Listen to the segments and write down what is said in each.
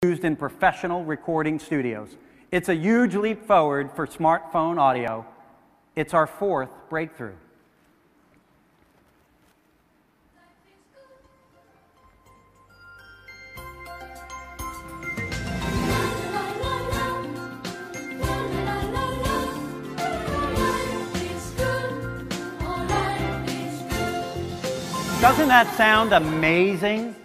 used in professional recording studios. It's a huge leap forward for smartphone audio. It's our fourth breakthrough. Doesn't that sound amazing?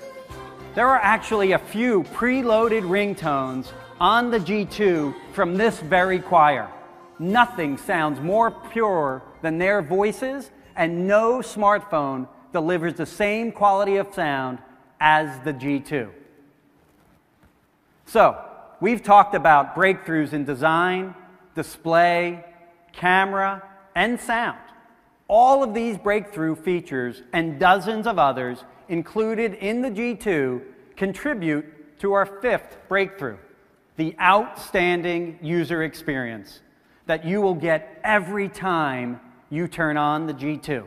There are actually a few preloaded ringtones on the G2 from this very choir. Nothing sounds more pure than their voices, and no smartphone delivers the same quality of sound as the G2. So, we've talked about breakthroughs in design, display, camera, and sound. All of these breakthrough features and dozens of others included in the G2 contribute to our fifth breakthrough, the outstanding user experience that you will get every time you turn on the G2.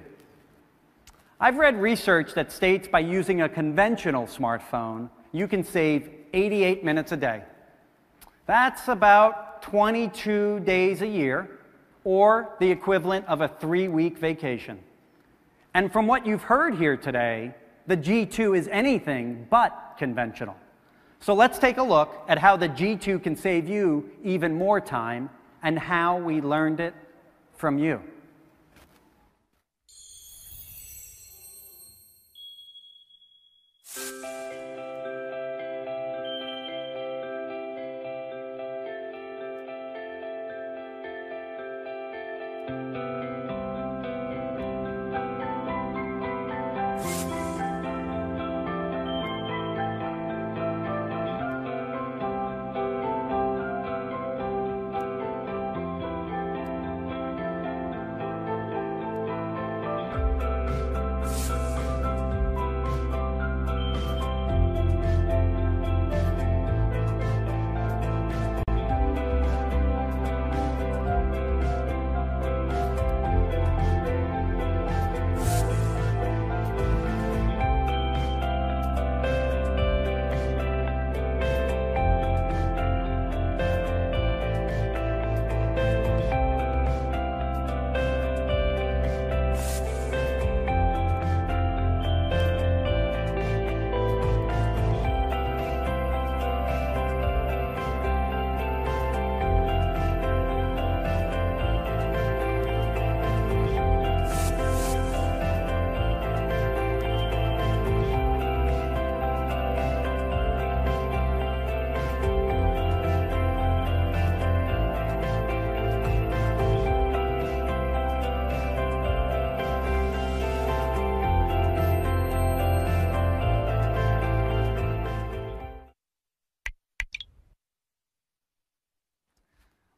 I've read research that states by using a conventional smartphone, you can save 88 minutes a day. That's about 22 days a year, or the equivalent of a 3-week vacation. And from what you've heard here today, the G2 is anything but conventional. So let's take a look at how the G2 can save you even more time and how we learned it from you.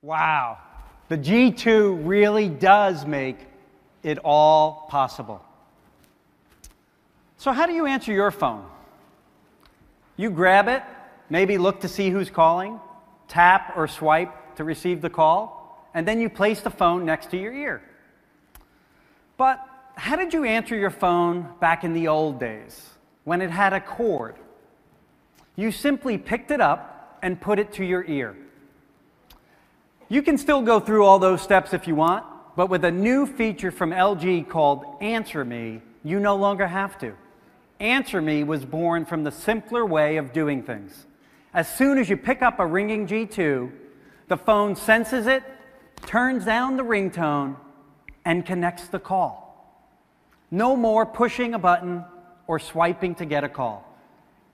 Wow, the G2 really does make it all possible. So how do you answer your phone? You grab it, maybe look to see who's calling, tap or swipe to receive the call, and then you place the phone next to your ear. But how did you answer your phone back in the old days, when it had a cord? You simply picked it up and put it to your ear. You can still go through all those steps if you want, but with a new feature from LG called Answer Me, you no longer have to. Answer Me was born from the simpler way of doing things. As soon as you pick up a ringing G2, the phone senses it, turns down the ringtone, and connects the call. No more pushing a button or swiping to get a call.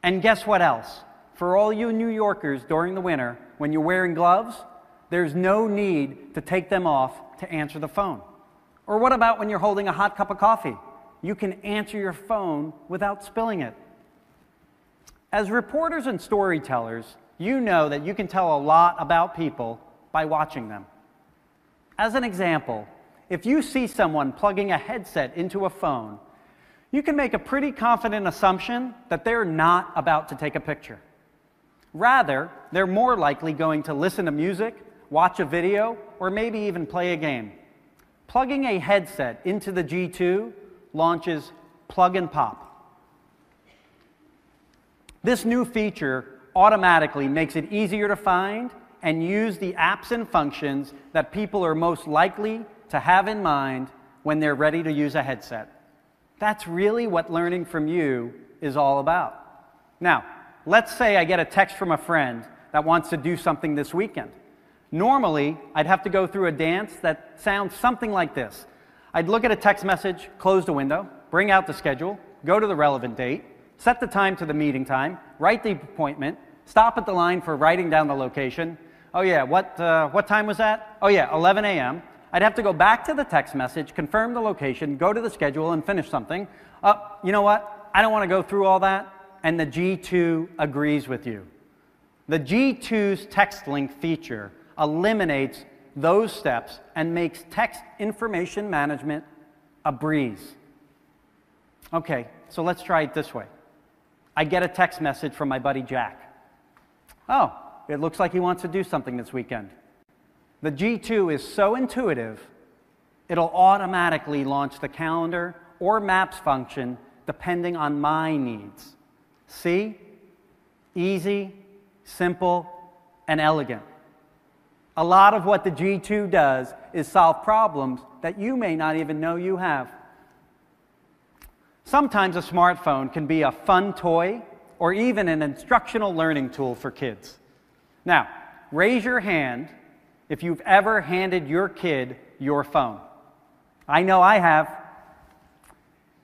And guess what else? For all you New Yorkers during the winter, when you're wearing gloves, there's no need to take them off to answer the phone. Or what about when you're holding a hot cup of coffee? You can answer your phone without spilling it. As reporters and storytellers, you know that you can tell a lot about people by watching them. As an example, if you see someone plugging a headset into a phone, you can make a pretty confident assumption that they're not about to take a picture. Rather, they're more likely going to listen to music, watch a video, or maybe even play a game. Plugging a headset into the G2 launches Plug and Pop. This new feature automatically makes it easier to find and use the apps and functions that people are most likely to have in mind when they're ready to use a headset. That's really what learning from you is all about. Now, let's say I get a text from a friend that wants to do something this weekend. Normally, I'd have to go through a dance that sounds something like this. I'd look at a text message, close the window, bring out the schedule, go to the relevant date, set the time to the meeting time, write the appointment, stop at the line for writing down the location. Oh yeah, what time was that? Oh yeah, 11 a.m. I'd have to go back to the text message, confirm the location, go to the schedule, and finish something. You know what? I don't want to go through all that, and the G2 agrees with you. The G2's text link feature eliminates those steps and makes text information management a breeze. Okay, so let's try it this way. I get a text message from my buddy Jack. Oh, it looks like he wants to do something this weekend. The G2 is so intuitive, it'll automatically launch the calendar or maps function depending on my needs. See? Easy, simple, and elegant. A lot of what the G2 does is solve problems that you may not even know you have. Sometimes a smartphone can be a fun toy or even an instructional learning tool for kids. Now, raise your hand if you've ever handed your kid your phone. I know I have.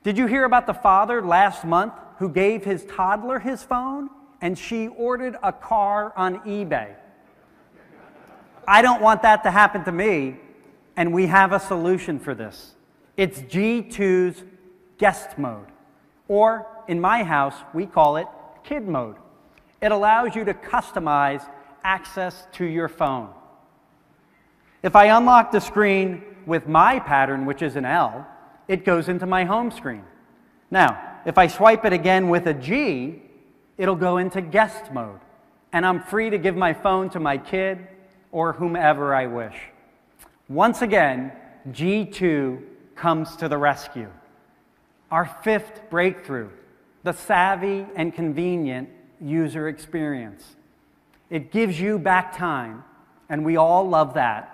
Did you hear about the father last month who gave his toddler his phone and she ordered a car on eBay? I don't want that to happen to me, and we have a solution for this. It's G2's guest mode, or in my house, we call it kid mode. It allows you to customize access to your phone. If I unlock the screen with my pattern, which is an L, it goes into my home screen. Now, if I swipe it again with a G, it'll go into guest mode, and I'm free to give my phone to my kid or whomever I wish. Once again, G2 comes to the rescue. Our fifth breakthrough, the savvy and convenient user experience. It gives you back time, and we all love that.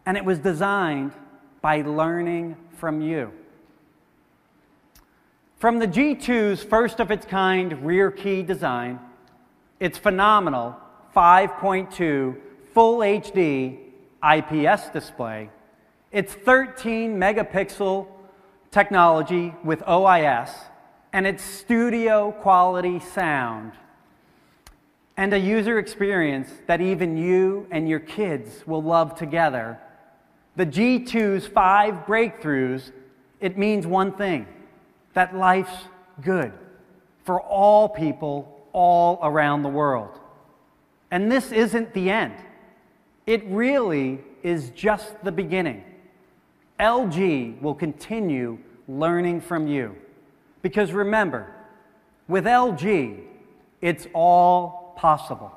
And it was designed by learning from you. From the G2's first-of-its-kind rear key design, its phenomenal 5.2 Full HD IPS display, its 13-megapixel technology with OIS, and its studio-quality sound, and a user experience that even you and your kids will love together, the G2's 5 breakthroughs, it means one thing, that life's good for all people all around the world. And this isn't the end. It really is just the beginning. LG will continue learning from you. Because remember, with LG, it's all possible.